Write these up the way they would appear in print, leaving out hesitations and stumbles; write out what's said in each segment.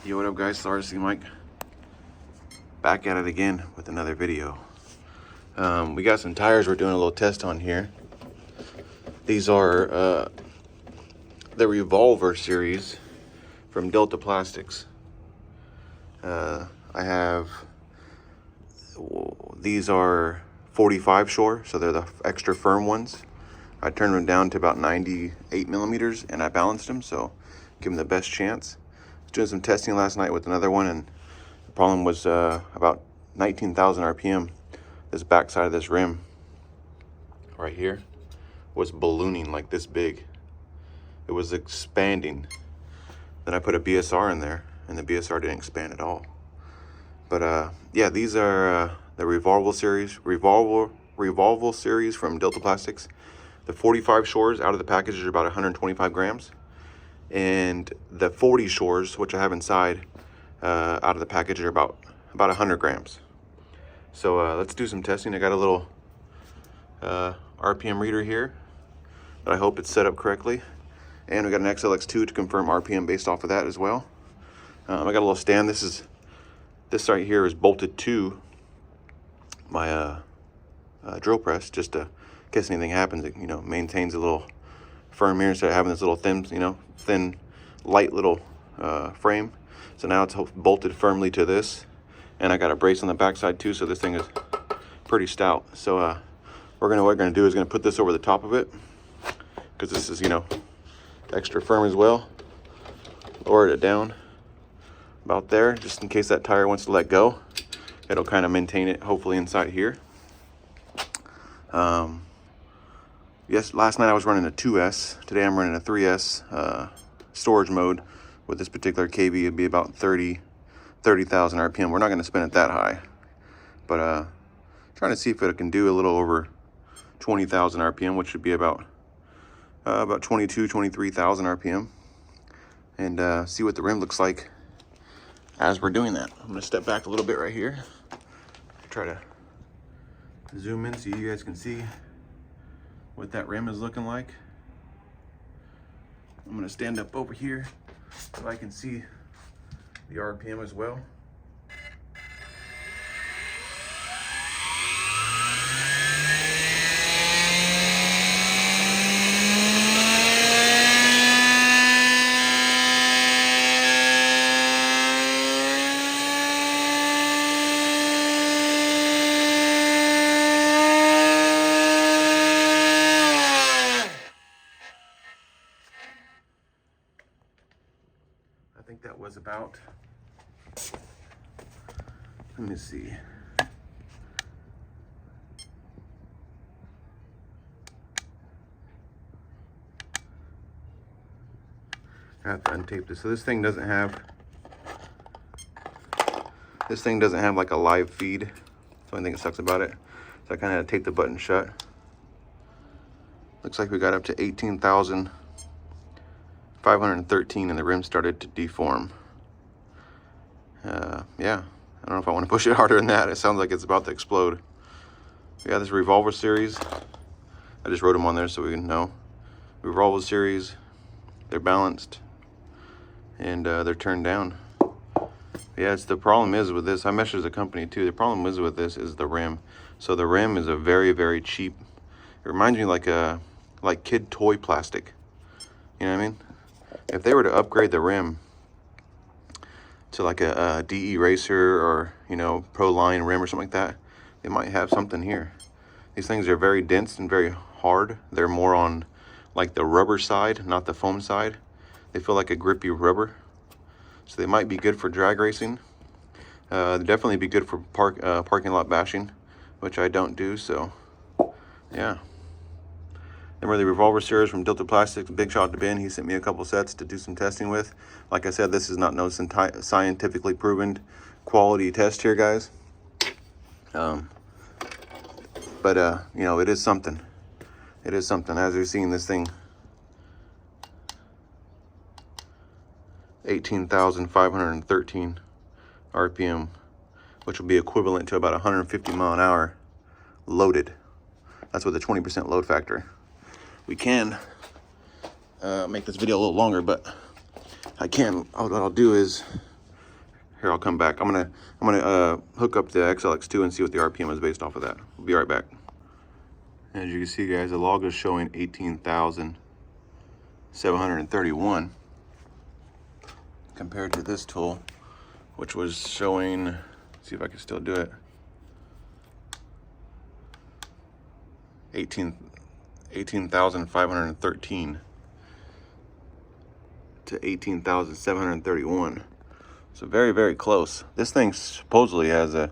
Yo, what up guys, it's RC Mike. Back at it again with another video. We got some tires we're doing a little test on here. These are the Revolver series from Delta Plastics. I have, these are 45 shore, so they're the extra firm ones. I turned them down to about 98 millimeters and I balanced them, so give them the best chance. I was doing some testing last night with another one, and the problem was about 19,000 RPM. This backside of this rim right here was ballooning like this big. It was expanding. Then I put a BSR in there and the BSR didn't expand at all. But yeah, these are the Revolver series from Delta Plastics. The 45 shores out of the package are about 125 grams. And the 40 shores, which I have inside, out of the package are about 100 grams. So let's do some testing. I got a little RPM reader here, but I hope it's set up correctly. And we got an XLX2 to confirm RPM based off of that as well. I got a little stand. This right here is bolted to my drill press, just to, in case anything happens, it maintains a little firm here instead of having this little thin, light little frame. So now it's bolted firmly to this, and I got a brace on the backside too, so this thing is pretty stout. So what we're gonna do is put this over the top of it, because this is extra firm as well. Lower it down about there, just in case that tire wants to let go. It'll kind of maintain it hopefully inside here. Yes, last night I was running a 2S. Today I'm running a 3S storage mode. With this particular KB, it'd be about 30,000 RPM. We're not going to spin it that high, but trying to see if it can do a little over 20,000 RPM, which would be about 23,000 RPM, and see what the rim looks like as we're doing that. I'm going to step back a little bit right here, try to zoom in so you guys can see what that rim is looking like. I'm going to stand up over here so I can see the RPM as well. I think that was about, let me see. I have to untape this. So this thing doesn't have like a live feed. That's the only thing that sucks about it. So I kind of had to tape the button shut. Looks like we got up to 18,513 and the rim started to deform. Yeah, I don't know if I want to push it harder than that. It sounds like it's about to explode. We got this Revolver series. I just wrote them on there so we can know. Revolver series, they're balanced and they're turned down. Yeah, the problem is with this, I measured the company too. The problem is with this is the rim. So the rim is a very, very cheap. It reminds me like kid toy plastic. You know what I mean? If they were to upgrade the rim to like a DE Racer or Pro Line rim or something like that, they might have something here. These things are very dense and very hard. They're more on like the rubber side, not the foam side. They feel like a grippy rubber, so they might be good for drag racing. They'd definitely be good for parking lot bashing, which I don't do. So yeah. Then we're the Revolver series from Delta Plastics. Big shout out to Ben. He sent me a couple sets to do some testing with. Like I said, this is not no scientifically proven quality test here, guys. But it is something. It is something. As you're seeing this thing, 18,513 RPM, which will be equivalent to about 150 mile an hour loaded. That's with a 20% load factor. We can make this video a little longer, but what I'll do is Here, I'll come back. I'm gonna hook up the XLX2 and see what the RPM is based off of that. We'll be right back. As you can see, guys, the log is showing 18,731 compared to this tool, which was showing, let's see if I can still do it, 18,513 to 18,731. So very, very close. This thing supposedly has a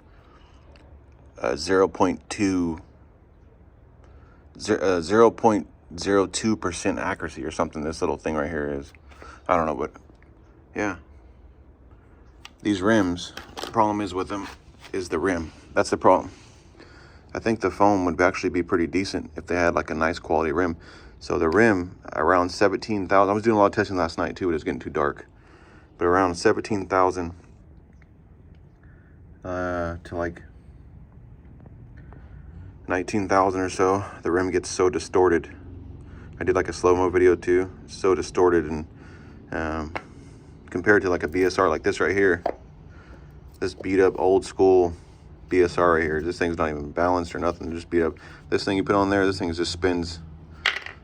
0.02% accuracy or something. This little thing right here is, I don't know, but yeah. These rims, the problem is with them is the rim. That's the problem. I think the foam would actually be pretty decent if they had like a nice quality rim. So the rim around 17,000. I was doing a lot of testing last night too, but it was getting too dark. But around 17,000 to like 19,000 or so, the rim gets so distorted. I did like a slow-mo video too. So distorted, and compared to like a BSR like this right here, this beat up old school BSR right here, this thing's not even balanced or nothing, just beat up. This thing you put on there, this thing just spins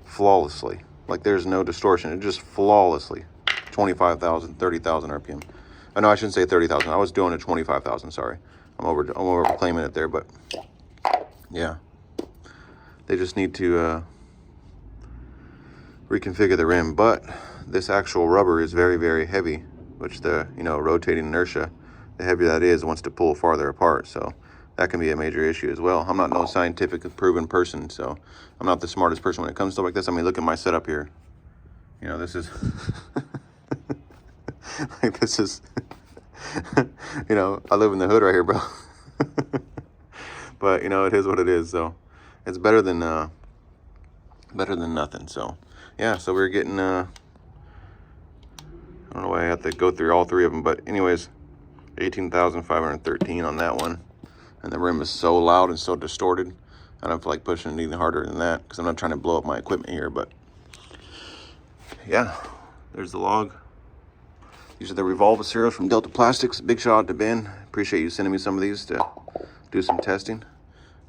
flawlessly. Like there's no distortion, it just flawlessly. 25,000, 30,000 RPM. I know I shouldn't say 30,000. I was doing it 25,000. Sorry, I'm over claiming it there, but yeah, they just need to reconfigure the rim. But this actual rubber is very, very heavy, which the rotating inertia, the heavier that is, wants to pull farther apart. So that can be a major issue as well. I'm not no scientific proven person, so I'm not the smartest person when it comes to stuff like this. I mean, look at my setup here. This is like, this is I live in the hood right here, bro. But it is what it is. So it's better than nothing. So yeah, so we're getting I don't know why I have to go through all three of them, but anyways, 18,513 on that one. And the rim is so loud and so distorted, I don't feel like pushing it any harder than that because I'm not trying to blow up my equipment here. But yeah, there's the log. These are the Revolver serials from Delta Plastics. Big shout out to Ben. Appreciate you sending me some of these to do some testing.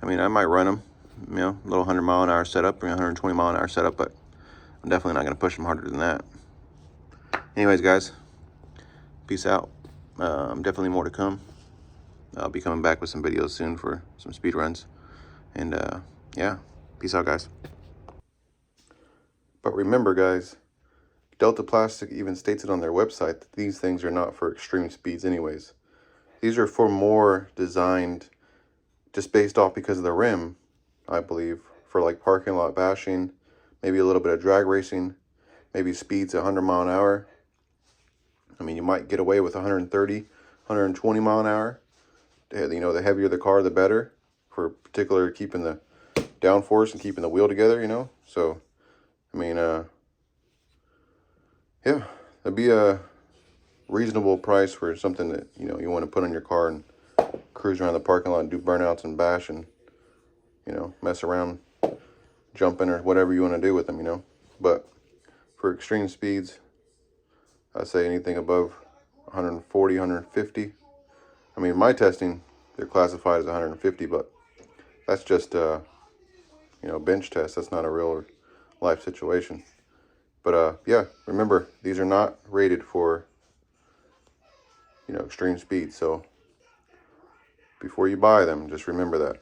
I mean, I might run them, a little 100 mile an hour setup or 120 mile an hour setup, but I'm definitely not going to push them harder than that. Anyways, guys, peace out. Definitely more to come. I'll be coming back with some videos soon for some speed runs. And yeah, peace out, guys. But remember, guys, Delta Plastic even states it on their website that these things are not for extreme speeds anyways. These are for more designed, just based off because of the rim, I believe, for like parking lot bashing, maybe a little bit of drag racing, maybe speeds 100 mile an hour. I mean, you might get away with 130, 120 mile an hour. The heavier the car, the better, for particular keeping the downforce and keeping the wheel together, So, I mean, yeah, that'd be a reasonable price for something that, you want to put on your car and cruise around the parking lot and do burnouts and bash and, mess around, jumping or whatever you want to do with them, But for extreme speeds, I'd say anything above 140, 150. I mean, my testing, they're classified as 150, but that's just, bench test. That's not a real life situation. But, yeah, remember, these are not rated for, extreme speed. So before you buy them, just remember that.